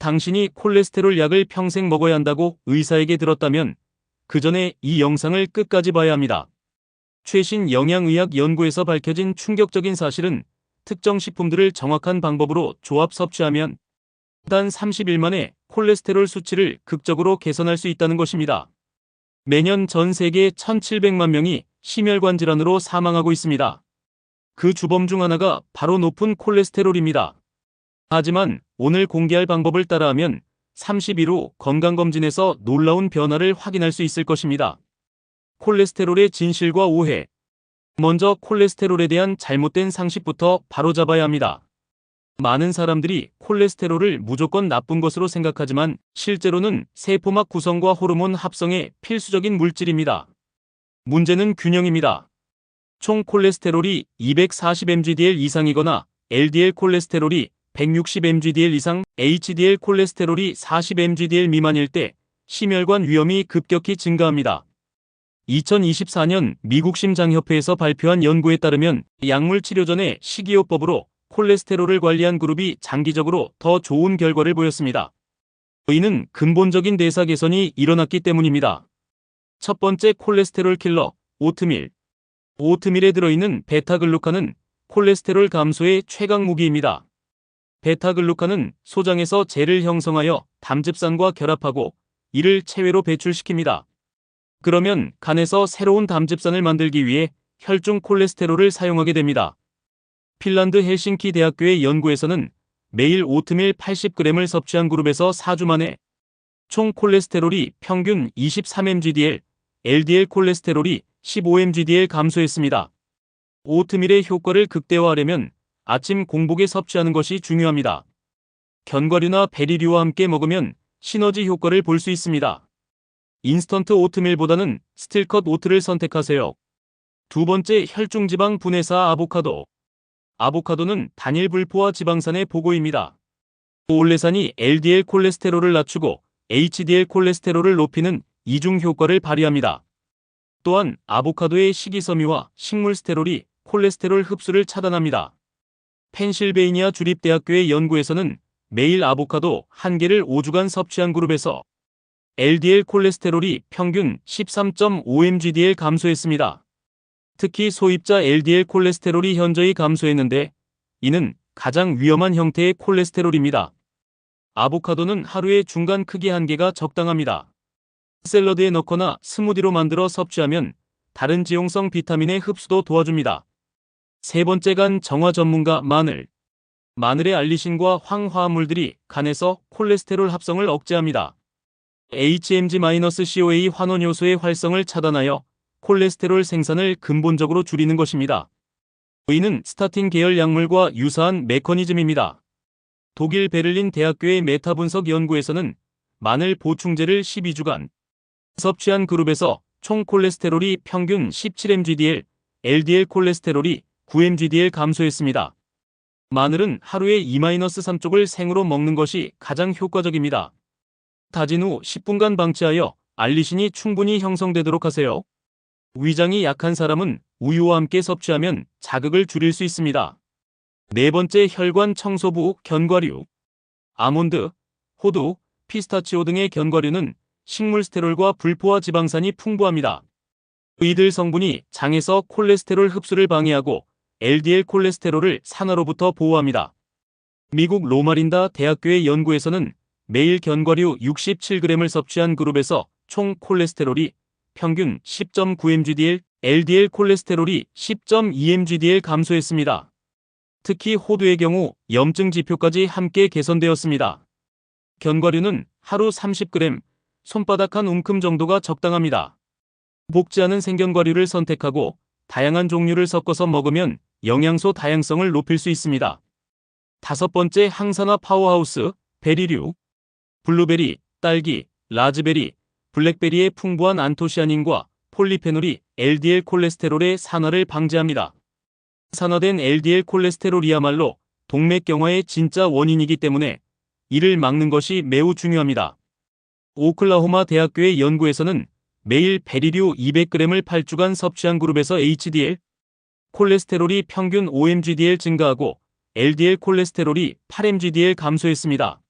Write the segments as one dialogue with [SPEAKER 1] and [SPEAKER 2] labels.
[SPEAKER 1] 당신이 콜레스테롤 약을 평생 먹어야 한다고 의사에게 들었다면 그 전에 이 영상을 끝까지 봐야 합니다. 최신 영양의학 연구에서 밝혀진 충격적인 사실은 특정 식품들을 정확한 방법으로 조합 섭취하면 단 30일 만에 콜레스테롤 수치를 극적으로 개선할 수 있다는 것입니다. 매년 전 세계 1,700만 명이 심혈관 질환으로 사망하고 있습니다. 그 주범 중 하나가 바로 높은 콜레스테롤입니다. 하지만 오늘 공개할 방법을 따라하면 30일 후 건강검진에서 놀라운 변화를 확인할 수 있을 것입니다. 콜레스테롤의 진실과 오해. 먼저 콜레스테롤에 대한 잘못된 상식부터 바로잡아야 합니다. 많은 사람들이 콜레스테롤을 무조건 나쁜 것으로 생각하지만 실제로는 세포막 구성과 호르몬 합성의 필수적인 물질입니다. 문제는 균형입니다. 총 콜레스테롤이 240mgdl 이상이거나 LDL 콜레스테롤이 160mgdl 이상, HDL 콜레스테롤이 40mgdl 미만일 때 심혈관 위험이 급격히 증가합니다. 2024년 미국 심장협회에서 발표한 연구에 따르면 약물 치료 전의 식이요법으로 콜레스테롤을 관리한 그룹이 장기적으로 더 좋은 결과를 보였습니다. 이는 근본적인 대사 개선이 일어났기 때문입니다. 첫 번째 콜레스테롤 킬러, 오트밀. 오트밀에 들어있는 베타글루칸은 콜레스테롤 감소의 최강 무기입니다. 베타글루칸은 소장에서 젤을 형성하여 담즙산과 결합하고 이를 체외로 배출시킵니다. 그러면 간에서 새로운 담즙산을 만들기 위해 혈중 콜레스테롤을 사용하게 됩니다. 핀란드 헬싱키 대학교의 연구에서는 매일 오트밀 80g을 섭취한 그룹에서 4주 만에 총 콜레스테롤이 평균 23mgdl, LDL 콜레스테롤이 15mgdl 감소했습니다. 오트밀의 효과를 극대화하려면 아침 공복에 섭취하는 것이 중요합니다. 견과류나 베리류와 함께 먹으면 시너지 효과를 볼 수 있습니다. 인스턴트 오트밀보다는 스틸컷 오트를 선택하세요. 두 번째 혈중지방 분해사 아보카도. 아보카도는 단일 불포화 지방산의 보고입니다. 올레산이 LDL 콜레스테롤을 낮추고 HDL 콜레스테롤을 높이는 이중 효과를 발휘합니다. 또한 아보카도의 식이섬유와 식물 스테롤이 콜레스테롤 흡수를 차단합니다. 펜실베이니아 주립대학교의 연구에서는 매일 아보카도 1개를 5주간 섭취한 그룹에서 LDL 콜레스테롤이 평균 13.5mgdl 감소했습니다. 특히 소입자 LDL 콜레스테롤이 현저히 감소했는데 이는 가장 위험한 형태의 콜레스테롤입니다. 아보카도는 하루에 중간 크기 1개가 적당합니다. 샐러드에 넣거나 스무디로 만들어 섭취하면 다른 지용성 비타민의 흡수도 도와줍니다. 세 번째 간 정화 전문가 마늘. 마늘의 알리신과 황화합물들이 간에서 콜레스테롤 합성을 억제합니다. HMG-CoA 환원 요소의 활성을 차단하여 콜레스테롤 생산을 근본적으로 줄이는 것입니다. 이는 스타틴 계열 약물과 유사한 메커니즘입니다. 독일 베를린 대학교의 메타 분석 연구에서는 마늘 보충제를 12주간 섭취한 그룹에서 총 콜레스테롤이 평균 17mgdl, LDL 콜레스테롤이 9mgdl 감소했습니다. 마늘은 하루에 2-3쪽을 생으로 먹는 것이 가장 효과적입니다. 다진 후 10분간 방치하여 알리신이 충분히 형성되도록 하세요. 위장이 약한 사람은 우유와 함께 섭취하면 자극을 줄일 수 있습니다. 네 번째 혈관 청소부 견과류. 아몬드, 호두, 피스타치오 등의 견과류는 식물 스테롤과 불포화 지방산이 풍부합니다. 이들 성분이 장에서 콜레스테롤 흡수를 방해하고 LDL 콜레스테롤을 산화로부터 보호합니다. 미국 로마린다 대학교의 연구에서는 매일 견과류 67g을 섭취한 그룹에서 총 콜레스테롤이 평균 10.9mgdl, LDL 콜레스테롤이 10.2mgdl 감소했습니다. 특히 호두의 경우 염증 지표까지 함께 개선되었습니다. 견과류는 하루 30g, 손바닥 한 움큼 정도가 적당합니다. 볶지 않은 생견과류를 선택하고 다양한 종류를 섞어서 먹으면 영양소 다양성을 높일 수 있습니다. 다섯 번째 항산화 파워하우스, 베리류. 블루베리, 딸기, 라즈베리, 블랙베리의 풍부한 안토시아닌과 폴리페놀이 LDL 콜레스테롤의 산화를 방지합니다. 산화된 LDL 콜레스테롤이야말로 동맥경화의 진짜 원인이기 때문에 이를 막는 것이 매우 중요합니다. 오클라호마 대학교의 연구에서는 매일 베리류 200g을 8주간 섭취한 그룹에서 HDL 콜레스테롤이 평균 5mgdl 증가하고 LDL 콜레스테롤이 8mgdl 감소했습니다.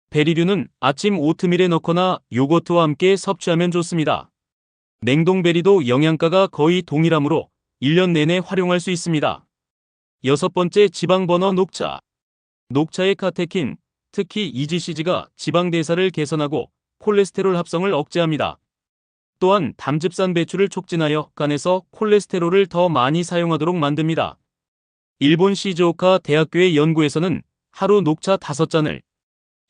[SPEAKER 1] 베리류는 아침 오트밀에 넣거나 요거트와 함께 섭취하면 좋습니다. 냉동베리도 영양가가 거의 동일하므로 1년 내내 활용할 수 있습니다. 여섯 번째 지방 버너 녹차. 녹차의 카테킨, 특히 EGCG가 지방 대사를 개선하고 콜레스테롤 합성을 억제합니다. 또한 담즙산 배출을 촉진하여 간에서 콜레스테롤을 더 많이 사용하도록 만듭니다. 일본 시즈오카 대학교의 연구에서는 하루 녹차 5잔을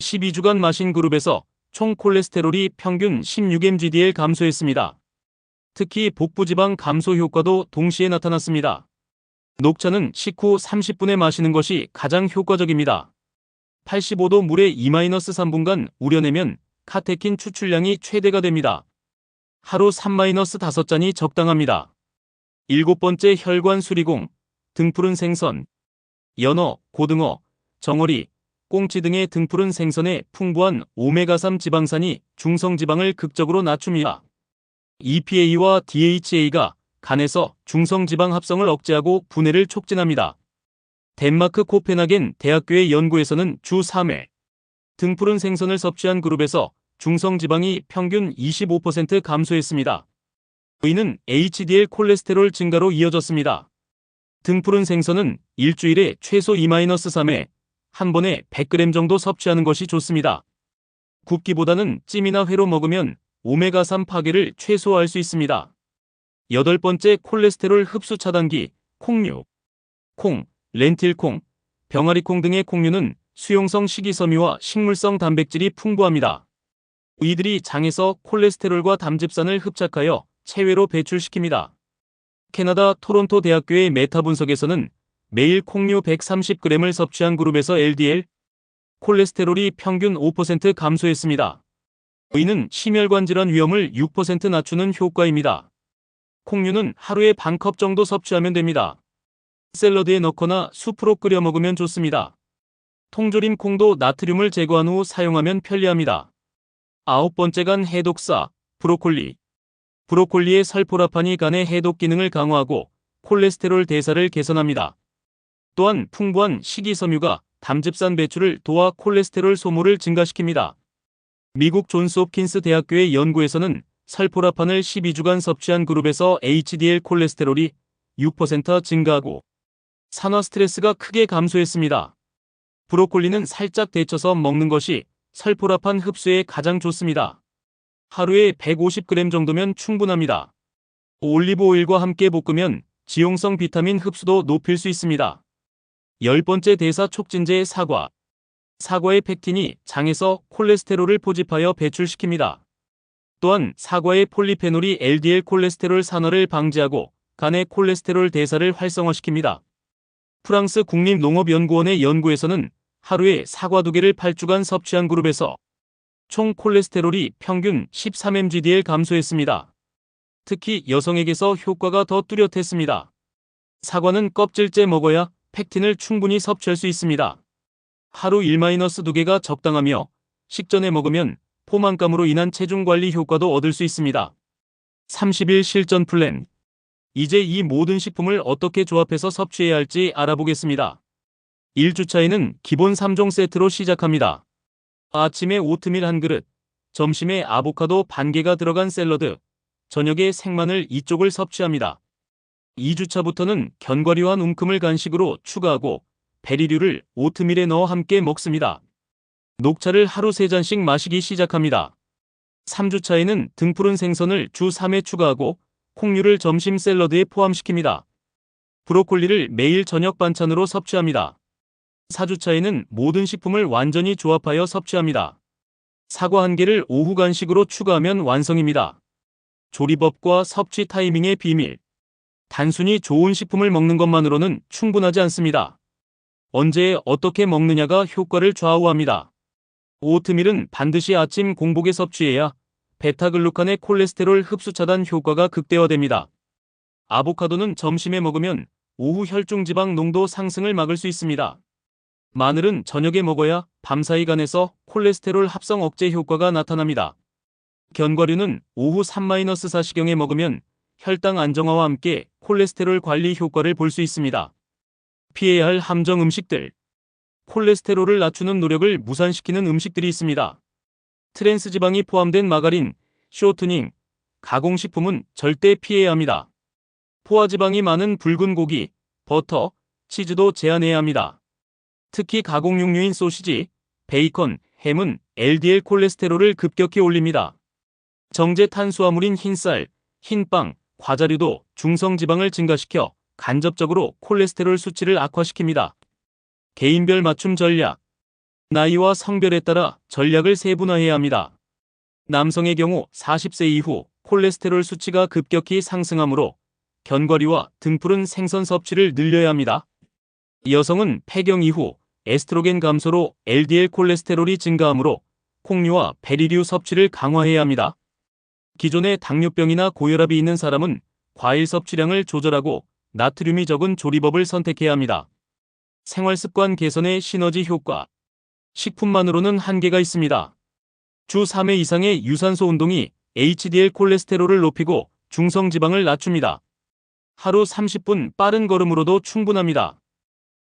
[SPEAKER 1] 12주간 마신 그룹에서 총 콜레스테롤이 평균 16mgdl 감소했습니다. 특히 복부지방 감소 효과도 동시에 나타났습니다. 녹차는 식후 30분에 마시는 것이 가장 효과적입니다. 85도 물에 2-3분간 우려내면 카테킨 추출량이 최대가 됩니다. 하루 3-5잔이 적당합니다. 일곱 번째 혈관 수리공, 등푸른 생선. 연어, 고등어, 정어리, 꽁치 등의 등푸른 생선에 풍부한 오메가3 지방산이 중성지방을 극적으로 낮춥니다. EPA와 DHA가 간에서 중성지방 합성을 억제하고 분해를 촉진합니다. 덴마크 코펜하겐 대학교의 연구에서는 주 3회 등푸른 생선을 섭취한 그룹에서 중성지방이 평균 25% 감소했습니다. 이는 HDL 콜레스테롤 증가로 이어졌습니다. 등푸른 생선은 일주일에 최소 2-3회, 한 번에 100g 정도 섭취하는 것이 좋습니다. 굽기보다는 찜이나 회로 먹으면 오메가3 파괴를 최소화할 수 있습니다. 여덟 번째 콜레스테롤 흡수 차단기, 콩류. 콩, 렌틸콩, 병아리콩 등의 콩류는 수용성 식이섬유와 식물성 단백질이 풍부합니다. 이들이 장에서 콜레스테롤과 담즙산을 흡착하여 체외로 배출시킵니다. 캐나다 토론토 대학교의 메타 분석에서는 매일 콩류 130g을 섭취한 그룹에서 LDL 콜레스테롤이 평균 5% 감소했습니다. 이는 심혈관 질환 위험을 6% 낮추는 효과입니다. 콩류는 하루에 반컵 정도 섭취하면 됩니다. 샐러드에 넣거나 수프로 끓여 먹으면 좋습니다. 통조림 콩도 나트륨을 제거한 후 사용하면 편리합니다. 아홉 번째 간 해독사, 브로콜리. 브로콜리의 설포라판이 간의 해독 기능을 강화하고 콜레스테롤 대사를 개선합니다. 또한 풍부한 식이섬유가 담즙산 배출을 도와 콜레스테롤 소모를 증가시킵니다. 미국 존스홉킨스 대학교의 연구에서는 설포라판을 12주간 섭취한 그룹에서 HDL 콜레스테롤이 6% 증가하고 산화 스트레스가 크게 감소했습니다. 브로콜리는 살짝 데쳐서 먹는 것이 설포라판 흡수에 가장 좋습니다. 하루에 150g 정도면 충분합니다. 올리브 오일과 함께 볶으면 지용성 비타민 흡수도 높일 수 있습니다. 열 번째 대사 촉진제 사과. 사과의 펙틴이 장에서 콜레스테롤을 포집하여 배출시킵니다. 또한 사과의 폴리페놀이 LDL 콜레스테롤 산화를 방지하고 간의 콜레스테롤 대사를 활성화시킵니다. 프랑스 국립농업연구원의 연구에서는 하루에 사과 2개를 8주간 섭취한 그룹에서 총 콜레스테롤이 평균 13mgdl 감소했습니다. 특히 여성에게서 효과가 더 뚜렷했습니다. 사과는 껍질째 먹어야 펙틴을 충분히 섭취할 수 있습니다. 하루 1-2개가 적당하며 식전에 먹으면 포만감으로 인한 체중 관리 효과도 얻을 수 있습니다. 30일 실전 플랜. 이제 이 모든 식품을 어떻게 조합해서 섭취해야 할지 알아보겠습니다. 1주차에는 기본 3종 세트로 시작합니다. 아침에 오트밀 1그릇, 점심에 아보카도 반 개가 들어간 샐러드, 저녁에 생마늘 2쪽을 섭취합니다. 2주차부터는 견과류한 움큼을 간식으로 추가하고 베리류를 오트밀에 넣어 함께 먹습니다. 녹차를 하루 3잔씩 마시기 시작합니다. 3주차에는 등푸른 생선을 주 3회 추가하고 콩류를 점심 샐러드에 포함시킵니다. 브로콜리를 매일 저녁 반찬으로 섭취합니다. 4주차에는 모든 식품을 완전히 조합하여 섭취합니다. 사과 1개를 오후 간식으로 추가하면 완성입니다. 조리법과 섭취 타이밍의 비밀. 단순히 좋은 식품을 먹는 것만으로는 충분하지 않습니다. 언제 어떻게 먹느냐가 효과를 좌우합니다. 오트밀은 반드시 아침 공복에 섭취해야 베타글루칸의 콜레스테롤 흡수 차단 효과가 극대화됩니다. 아보카도는 점심에 먹으면 오후 혈중지방 농도 상승을 막을 수 있습니다. 마늘은 저녁에 먹어야 밤사이 간에서 콜레스테롤 합성 억제 효과가 나타납니다. 견과류는 오후 3-4시경에 먹으면 혈당 안정화와 함께 콜레스테롤 관리 효과를 볼 수 있습니다. 피해야 할 함정 음식들. 콜레스테롤을 낮추는 노력을 무산시키는 음식들이 있습니다. 트랜스 지방이 포함된 마가린, 쇼트닝, 가공식품은 절대 피해야 합니다. 포화지방이 많은 붉은 고기, 버터, 치즈도 제한해야 합니다. 특히 가공육류인 소시지, 베이컨, 햄은 LDL 콜레스테롤을 급격히 올립니다. 정제 탄수화물인 흰쌀, 흰빵, 과자류도 중성지방을 증가시켜 간접적으로 콜레스테롤 수치를 악화시킵니다. 개인별 맞춤 전략. 나이와 성별에 따라 전략을 세분화해야 합니다. 남성의 경우 40세 이후 콜레스테롤 수치가 급격히 상승하므로 견과류와 등푸른 생선 섭취를 늘려야 합니다. 여성은 폐경 이후 에스트로겐 감소로 LDL 콜레스테롤이 증가하므로 콩류와 베리류 섭취를 강화해야 합니다. 기존에 당뇨병이나 고혈압이 있는 사람은 과일 섭취량을 조절하고 나트륨이 적은 조리법을 선택해야 합니다. 생활습관 개선의 시너지 효과. 식품만으로는 한계가 있습니다. 주 3회 이상의 유산소 운동이 HDL 콜레스테롤을 높이고 중성지방을 낮춥니다. 하루 30분 빠른 걸음으로도 충분합니다.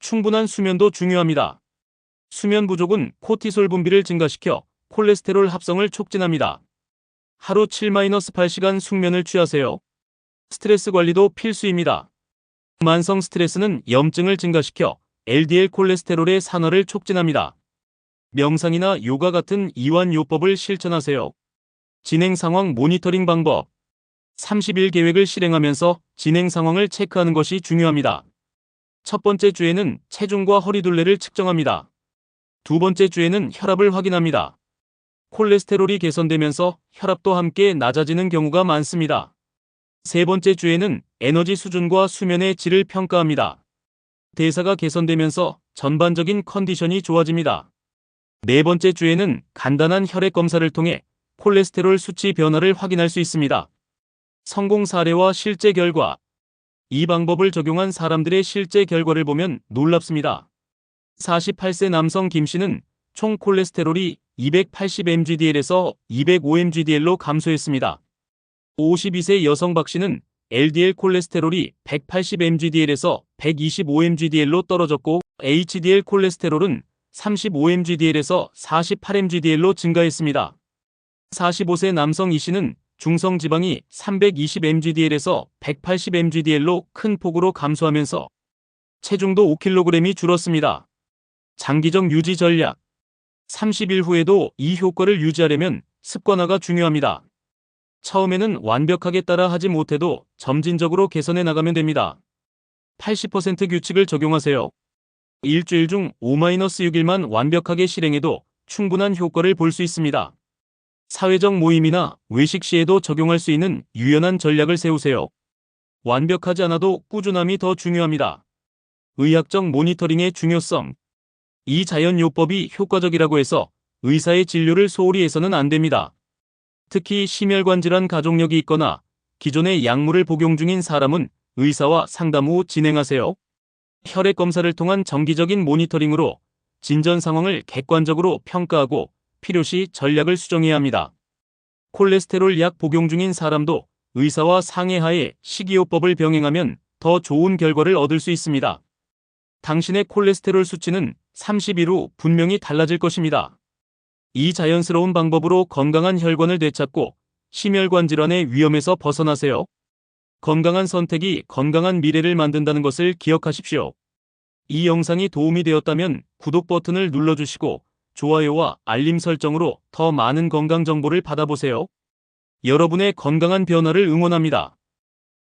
[SPEAKER 1] 충분한 수면도 중요합니다. 수면 부족은 코티솔 분비를 증가시켜 콜레스테롤 합성을 촉진합니다. 하루 7-8시간 숙면을 취하세요. 스트레스 관리도 필수입니다. 만성 스트레스는 염증을 증가시켜 LDL 콜레스테롤의 산화를 촉진합니다. 명상이나 요가 같은 이완요법을 실천하세요. 진행 상황 모니터링 방법. 30일 계획을 실행하면서 진행 상황을 체크하는 것이 중요합니다. 첫 번째 주에는 체중과 허리둘레를 측정합니다. 두 번째 주에는 혈압을 확인합니다. 콜레스테롤이 개선되면서 혈압도 함께 낮아지는 경우가 많습니다. 세 번째 주에는 에너지 수준과 수면의 질을 평가합니다. 대사가 개선되면서 전반적인 컨디션이 좋아집니다. 네 번째 주에는 간단한 혈액 검사를 통해 콜레스테롤 수치 변화를 확인할 수 있습니다. 성공 사례와 실제 결과. 이 방법을 적용한 사람들의 실제 결과를 보면 놀랍습니다. 48세 남성 김 씨는 총 콜레스테롤이 280mgdl에서 205mgdl로 감소했습니다. 52세 여성 박 씨는 LDL 콜레스테롤이 180mgdl에서 125mgdl로 떨어졌고 HDL 콜레스테롤은 35mgdl에서 48mgdl로 증가했습니다. 45세 남성 이 씨는 중성지방이 320mgdl에서 180mgdl로 큰 폭으로 감소하면서 체중도 5kg이 줄었습니다. 장기적 유지 전략. 30일 후에도 이 효과를 유지하려면 습관화가 중요합니다. 처음에는 완벽하게 따라 하지 못해도 점진적으로 개선해 나가면 됩니다. 80% 규칙을 적용하세요. 일주일 중 5-6일만 완벽하게 실행해도 충분한 효과를 볼 수 있습니다. 사회적 모임이나 외식 시에도 적용할 수 있는 유연한 전략을 세우세요. 완벽하지 않아도 꾸준함이 더 중요합니다. 의학적 모니터링의 중요성. 이 자연요법이 효과적이라고 해서 의사의 진료를 소홀히 해서는 안 됩니다. 특히 심혈관 질환 가족력이 있거나 기존의 약물을 복용 중인 사람은 의사와 상담 후 진행하세요. 혈액 검사를 통한 정기적인 모니터링으로 진전 상황을 객관적으로 평가하고 필요시 전략을 수정해야 합니다. 콜레스테롤 약 복용 중인 사람도 의사와 상의하에 식이요법을 병행하면 더 좋은 결과를 얻을 수 있습니다. 당신의 콜레스테롤 수치는 30일 후 분명히 달라질 것입니다. 이 자연스러운 방법으로 건강한 혈관을 되찾고 심혈관 질환의 위험에서 벗어나세요. 건강한 선택이 건강한 미래를 만든다는 것을 기억하십시오. 이 영상이 도움이 되었다면 구독 버튼을 눌러주시고 좋아요와 알림 설정으로 더 많은 건강 정보를 받아보세요. 여러분의 건강한 변화를 응원합니다.